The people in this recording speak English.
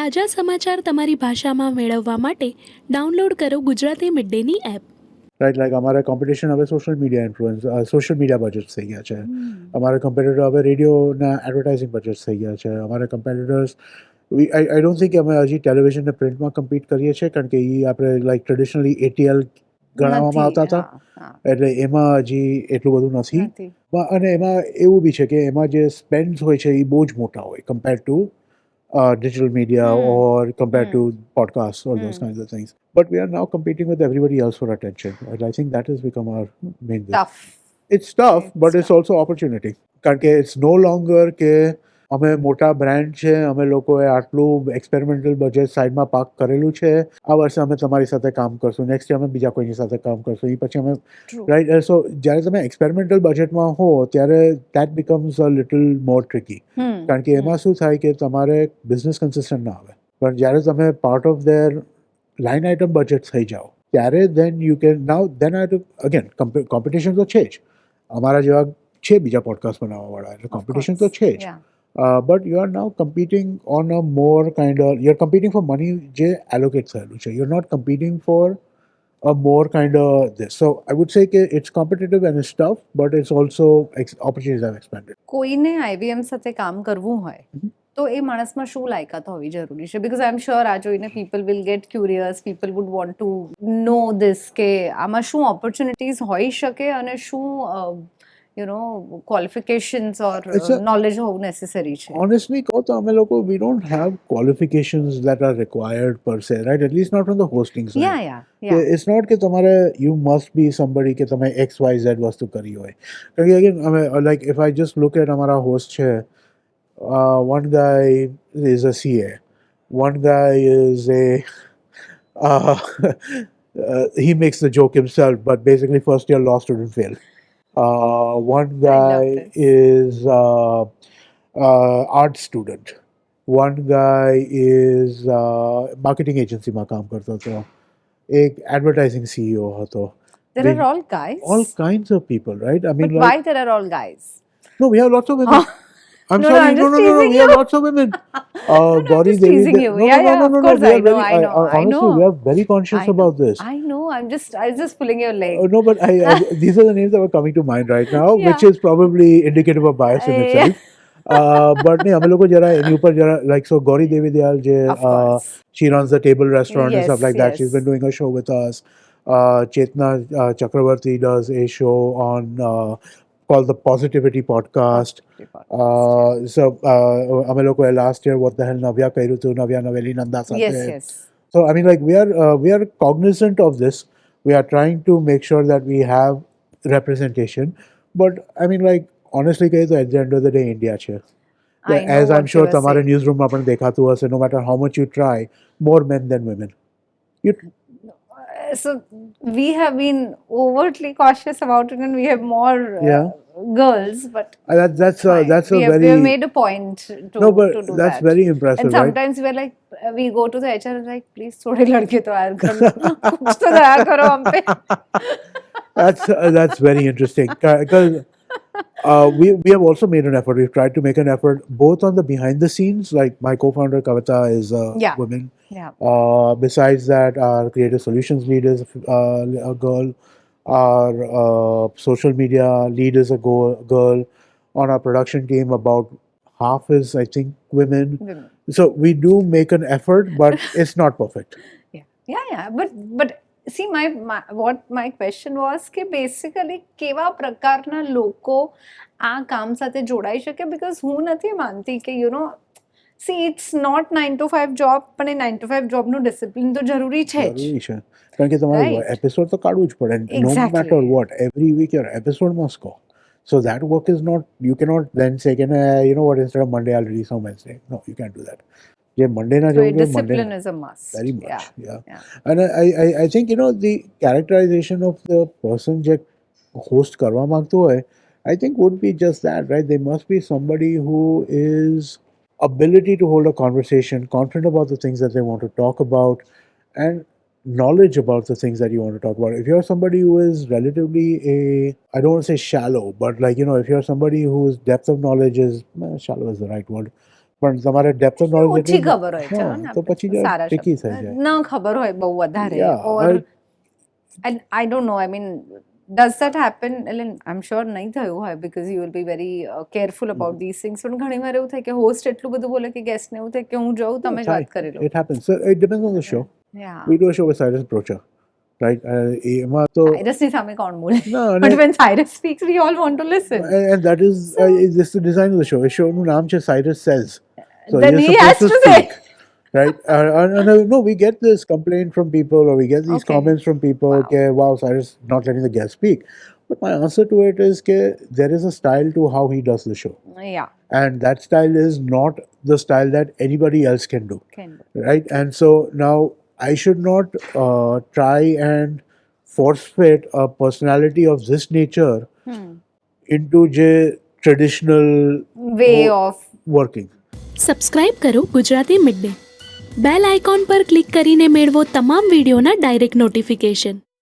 તાજા સમાચાર તમારી ભાષામાં મેળવવા માટે ડાઉનલોડ કરો ગુજરાતી મિડડેની એપ. રાઈટ, લાઈક અમારે કોમ્પિટિશન હવે social media influence, social media budgets થઈ ગયા છે. અમારે કમ્પેટિટર હવે રેડિયોના એડવર્ટાઇઝિંગ બજેટ્સ થઈ ગયા છે. અમારે કમ્પેટિટર્સ આઈ ડોન્ટ થિંક અમે હજી ટેલિવિઝન ને પ્રિન્ટમાં કમ્પીટ કરીએ છીએ, કારણ કે એ આપણે લાઈક ટ્રેડિશનલી એટીએલ ગણવામાં આવતા હતા, એટલે એમાં હજી એટલું બધું નથી. અને એમાં એવું બી છે કે એમાં જે સ્પેન્ડ્સ હોય છે એ બહુ જ મોટા હોય compare to digital media or compared to podcasts, all those kinds of things. But we are now competing with everybody else for attention. And I think that has become our main thing. Tough. It's tough, but it's also opportunity. કારણ કે it's no longer કે અમે મોટા brand છે, અમે લોકોએ આટલું experimental budget સાઈડમાં પાર્ક કરેલું છે, આ વર્ષે અમે તમારી સાથે કામ કરશું, નેક્સ્ટ યર અમે બીજા કોઈની સાથે કામ કરશું, એ પછી અમે રાઈટ. સો જ્યારે તમે એક્સપેરિમેન્ટલ બજેટમાં હો ત્યારે that becomes a little more tricky, કારણ કે એમાં શું થાય કે તમારે બિઝનેસ કન્સિસ્ટન્ટ ના આવે. પણ જ્યારે તમે part of their line item budget થઈ જાઓ ત્યારે then you can now then I again competition તો છે જ, અમારા જેવા છે બીજા પોડકાસ્ટ બનાવવાવાળા, એટલે કોમ્પિટિશન તો છે જ. But you are now competing on a more kind of, you're competing for money જે allocate થયેલું છે. You're not competing for a more kind of this. So I would say કે it's competitive and it's tough, but it's also opportunities have expanded. કોઈને IVM સાથે કામ કરવું હોય તો એ માણસમાં શું લાયકાત હોવી જરૂરી છે? બીકોઝ આઈ એમ શ્યોર આ જોઈને people will get curious, people would want to know this કે આમાં શું ઓપોર્ચ્યુનિટીઝ હોઈ શકે અને શું qualifications or knowledge હોવું necessary છે. Honestly કહો તો અમે લોકો we don't have qualifications that are required per se, right? At least not from the hosting side. Yeah. It's not કે તમારે you must be somebody કે તમે XYZ વસ્તુ કરી હોય. કારણ કે again અમે like if I just look at અમારા host છે, one guy is a CA, one guy is he makes the joke himself, but basically first year law student failed. One guy is art student. One guy is marketing agency માં કામ કરતો હતો. એક advertising CEO હતો. There are all guys? All kinds of people, right? I mean, but why there are all guys? No, we have lots of women. I'm sorry, no, we have lots of women. Gauri Devi. Teasing you. Of course, I know. Honestly, we are very conscious about this. I know. I was just pulling your leg. No, but these are the names that were coming to mind right now, which is probably indicative of bias in itself. But नहीं, हमें लोगों जरा इन्हीं ऊपर जरा like so Gauri Devi Dayal J she runs the Table Restaurant and stuff like that. She's been doing a show with us. Chetna Chakravarti does a show on called the Positivity Podcast. So हमें लोगों last year what the hell Navya करू तो Navya Naveli Nanda साथे. Yes. So I mean like we are cognizant of this. We are trying to make sure that we have representation. But I mean like honestly कहे तो at the end of the day India છે. As I'm sure તમારે newsroom માં પણ દેખાતું હશે, no matter how much you try, more men than women. So we have been overtly cautious about it, and we have more girls. But that's a very. We have made a point to do that. That's very impressive. And sometimes we're like, we go to the HR and like, please, थोड़े लड़के तो hire करो, कुछ तो दया करो हम पे. That's very interesting because. We have also made an effort. We've tried to make an effort both on the behind the scenes, like my co-founder Kavita is a woman. Besides that, our creative solutions lead is a girl. Our social media lead is a girl. On our production team, about half is, I think, women. So we do make an effort, but it's not perfect. Yeah. But see, my question was કે basically કેવા પ્રકારના લોકો આ કામ સાથે જોડાઈ શકે? because હું નથી માનતી કે see it's not 9 to 5 job, પણ એ 9 to 5 job નું ડિસિપ્લિન તો જરૂરી છે જ. કારણ કે તમારે એપિસોડ તો કાઢવું જ પડે. No matter what, every week your episode must go. So that work is not, you cannot then say, you know what, instead of Monday I'll release on Wednesday. No, you can't do that. Monday na so discipline is a must. Very much, yeah. And I think the characterization of the person જે host કરવા માંગતો હોય, I think would be just that, right? They must be somebody who is ability to hold a conversation, confident about the things that they want to talk about, and knowledge about the things that you want to talk about. If you're somebody who is relatively I don't want to say shallow, but if you're somebody whose depth of knowledge is, shallow is the right word, પણ તમારે depth of knowledge ઓછી ખબર હોય ચલો ને તો પછી જરા સારા tricky થઈ શબ્દ જાય. ન ખબર હોય બહુ વધારે Yeah, or and I don't know, I mean, does that happen? I'm sure નહીં થયું હોય because you will be very careful about these things. પણ ઘણી વાર એવું થાય કે હોસ્ટ એટલું બધું બોલે કે ગેસ્ટ ને એવું થાય કે હું જાઉં તમે જ વાત કરી લો. It happens. So it depends on the show. Yeah. We do a show with Cyrus Brocha, right? એમાં તો Cyrus ની સામે કોણ બોલે? No, But when Cyrus speaks, we all want to listen. and that is this is the design of the show. The show નું નામ છે Cyrus Says. So Then you're he has supposed to say. speak, right? No, we get this complaint from people, or we get these Okay. comments from people. Wow. Okay, wow, Cyrus not letting the guest speak. But my answer to it is that there is a style to how he does the show, Yeah. and that style is not the style that anybody else can do, Can do. right? And so now I should not try and force fit a personality of this nature into the traditional Way of working. Subscribe કરો Gujarati mid day. Bell icon પર click કરીને મેળવો તમામ વિડીયોના direct notification.